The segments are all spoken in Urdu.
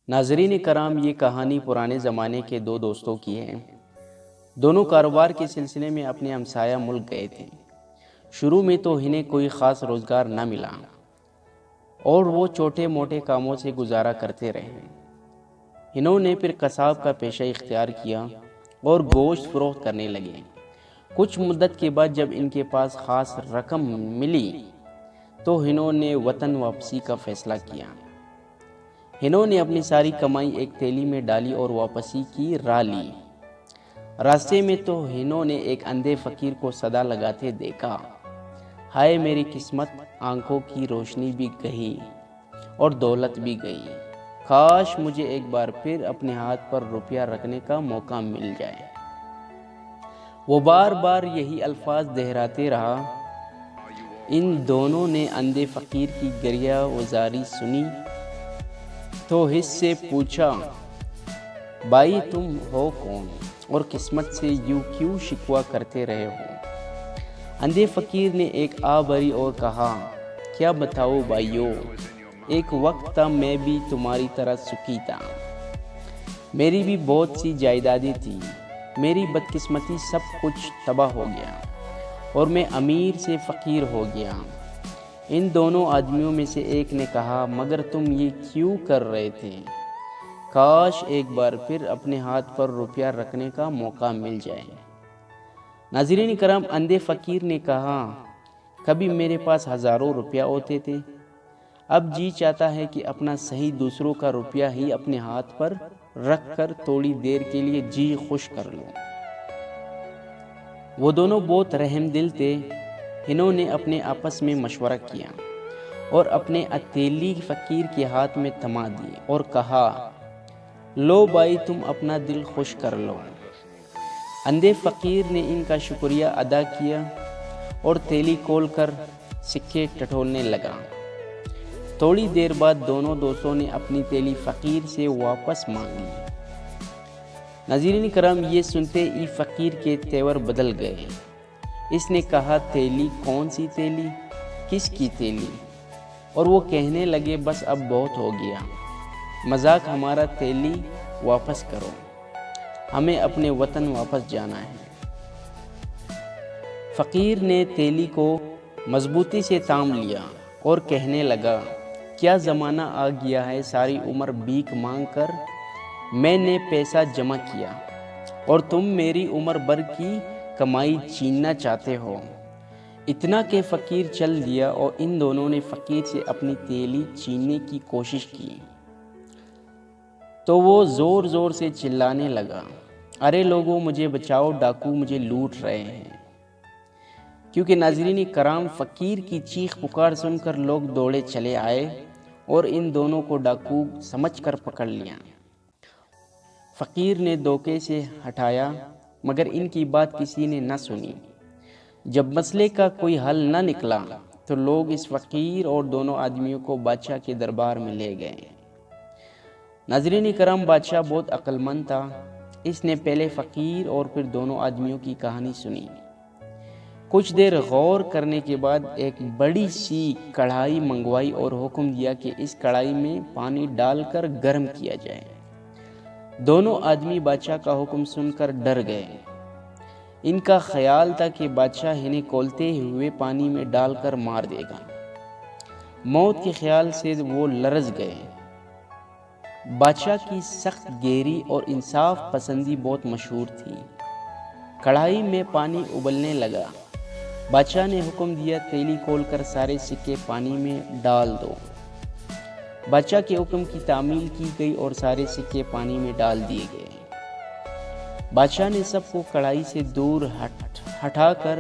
ناظرین کرام، یہ کہانی پرانے زمانے کے دو دوستوں کی ہے۔ دونوں کاروبار کے سلسلے میں اپنے ہمسایہ ملک گئے تھے۔ شروع میں تو انہیں کوئی خاص روزگار نہ ملا اور وہ چھوٹے موٹے کاموں سے گزارا کرتے رہے۔ انہوں نے پھر قصاب کا پیشہ اختیار کیا اور گوشت فروخت کرنے لگے۔ کچھ مدت کے بعد جب ان کے پاس خاص رقم ملی تو انہوں نے وطن واپسی کا فیصلہ کیا۔ انہوں نے اپنی ساری کمائی ایک تھیلی میں ڈالی اور واپسی کی راہ لی۔ راستے میں تو انہوں نے ایک اندھے فقیر کو صدا لگاتے دیکھا، ہائے میری قسمت، آنکھوں کی روشنی بھی گئی اور دولت بھی گئی، کاش مجھے ایک بار پھر اپنے ہاتھ پر روپیہ رکھنے کا موقع مل جائے۔ وہ بار بار یہی الفاظ دہراتے رہا۔ ان دونوں نے اندھے فقیر کی گریہ وزاری سنی تو اس سے پوچھا، بھائی تم ہو کون اور قسمت سے یوں کیوں شکوہ کرتے رہے ہو؟ اندھے فقیر نے ایک آہ بھری اور کہا، کیا بتاؤ بھائیو، ایک وقت تھا میں بھی تمہاری طرح سکھی تھا۔ میری بھی بہت سی جائیدادیں تھیں، میری بدقسمتی سب کچھ تباہ ہو گیا اور میں امیر سے فقیر ہو گیا۔ ان دونوں آدمیوں میں سے ایک نے کہا، مگر تم یہ کیوں کر رہے تھے؟ کاش ایک بار پھر اپنے ہاتھ پر روپیہ رکھنے کا موقع مل جائے۔ ناظرین کرام، اندھے فقیر نے کہا، کبھی میرے پاس ہزاروں روپیہ ہوتے تھے، اب جی چاہتا ہے کہ اپنا صحیح دوسروں کا روپیہ ہی اپنے ہاتھ پر رکھ کر تھوڑی دیر کے لیے جی خوش کر لوں۔ وہ دونوں بہت رحم دل تھے۔ انہوں نے اپنے آپس میں مشورہ کیا اور اپنے ہتھیلی فقیر کے ہاتھ میں تھما دی اور کہا، لو بھائی تم اپنا دل خوش کر لو۔ اندھے فقیر نے ان کا شکریہ ادا کیا اور تھیلی کھول کر سکے ٹٹولنے لگا۔ تھوڑی دیر بعد دونوں دوستوں نے اپنی تھیلی فقیر سے واپس مانگ لی۔ ناظرین کرام، یہ سنتے ہی فقیر کے تیور بدل گئے۔ اس نے کہا، تھیلی؟ کون سی تھیلی؟ کس کی تھیلی؟ اور وہ کہنے لگے، بس اب بہت ہو گیا، مذاق ہمارا، تھیلی واپس کرو، ہمیں اپنے وطن واپس جانا ہے۔ فقیر نے تھیلی کو مضبوطی سے تھام لیا اور کہنے لگا، کیا زمانہ آ گیا ہے، ساری عمر بھیک مانگ کر میں نے پیسہ جمع کیا اور تم میری عمر بھر کی کمائی چھیننا چاہتے ہو۔ اتنا کہ فقیر چل دیا اور ان دونوں نے فقیر سے اپنی تھیلی چھیننے کی کوشش کی تو وہ زور زور سے چلانے لگا، ارے لوگوں مجھے بچاؤ، ڈاکو مجھے لوٹ رہے ہیں۔ کیونکہ ناظرین کرام، فقیر کی چیخ پکار سن کر لوگ دوڑے چلے آئے اور ان دونوں کو ڈاکو سمجھ کر پکڑ لیا۔ فقیر نے دھوکے سے ہٹایا مگر ان کی بات کسی نے نہ سنی۔ جب مسئلے کا کوئی حل نہ نکلا تو لوگ اس فقیر اور دونوں آدمیوں کو بادشاہ کے دربار میں لے گئے۔ ناظرین کرام، بادشاہ بہت عقل مند تھا۔ اس نے پہلے فقیر اور پھر دونوں آدمیوں کی کہانی سنی۔ کچھ دیر غور کرنے کے بعد ایک بڑی سی کڑھائی منگوائی اور حکم دیا کہ اس کڑھائی میں پانی ڈال کر گرم کیا جائے۔ دونوں آدمی بادشاہ کا حکم سن کر ڈر گئے۔ ان کا خیال تھا کہ بادشاہ انہیں کھولتے ہوئے پانی میں ڈال کر مار دے گا۔ موت کے خیال سے وہ لرز گئے۔ بادشاہ کی سخت گہری اور انصاف پسندی بہت مشہور تھی۔ کڑھائی میں پانی ابلنے لگا۔ بادشاہ نے حکم دیا، تھیلی کھول کر سارے سکے پانی میں ڈال دو۔ بادشاہ کے حکم کی تعمیل کی گئی اور سارے سکے پانی میں ڈال دیے گئے۔ بادشاہ نے سب کو کڑھائی سے دور ہٹا کر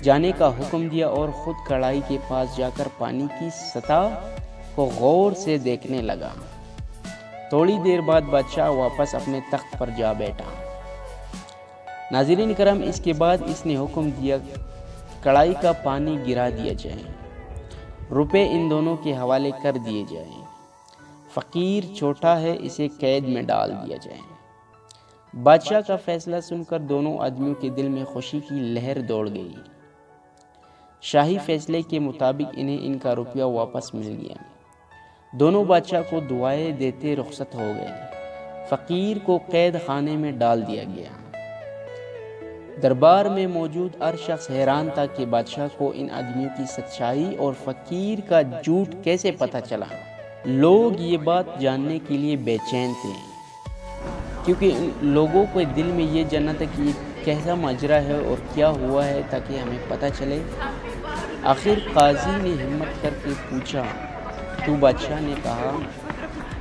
جانے کا حکم دیا اور خود کڑھائی کے پاس جا کر پانی کی سطح کو غور سے دیکھنے لگا۔ تھوڑی دیر بعد بادشاہ واپس اپنے تخت پر جا بیٹھا۔ ناظرین کرام، اس کے بعد اس نے حکم دیا، کڑھائی کا پانی گرا دیا جائے، روپے ان دونوں کے حوالے کر دیے جائیں۔ فقیر چھوٹا ہے، اسے قید میں ڈال دیا جائے۔ بادشاہ کا فیصلہ سن کر دونوں آدمیوں کے دل میں خوشی کی لہر دوڑ گئی۔ شاہی فیصلے کے مطابق انہیں ان کا روپیہ واپس مل گیا۔ دونوں بادشاہ کو دعائیں دیتے رخصت ہو گئے۔ فقیر کو قید خانے میں ڈال دیا گیا۔ دربار میں موجود ہر شخص حیران تھا کہ بادشاہ کو ان آدمیوں کی سچائی اور فقیر کا جھوٹ کیسے پتہ چلا۔ لوگ یہ بات جاننے کے لیے بے چین تھے، کیونکہ ان لوگوں کے دل میں یہ جاننا تھا کہ یہ کیسا ماجرا ہے اور کیا ہوا ہے، تاکہ ہمیں پتہ چلے۔ آخر قاضی نے ہمت کر کے پوچھا تو بادشاہ نے کہا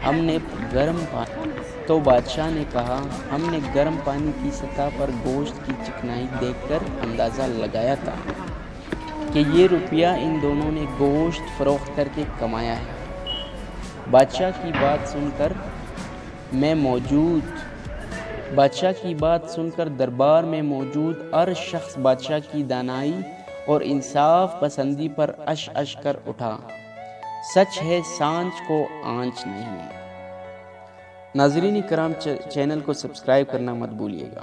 ہم نے گرم پانی کی سطح پر گوشت کی چکنائی دیکھ کر اندازہ لگایا تھا کہ یہ روپیہ ان دونوں نے گوشت فروخت کر کے کمایا ہے۔ بادشاہ کی بات سن کر دربار میں موجود ہر شخص بادشاہ کی دانائی اور انصاف پسندی پر اش کر اٹھا۔ سچ ہے سانچ کو آنچ نہیں۔ ناظرین کرام، چینل کو سبسکرائب کرنا مت بھولیے گا۔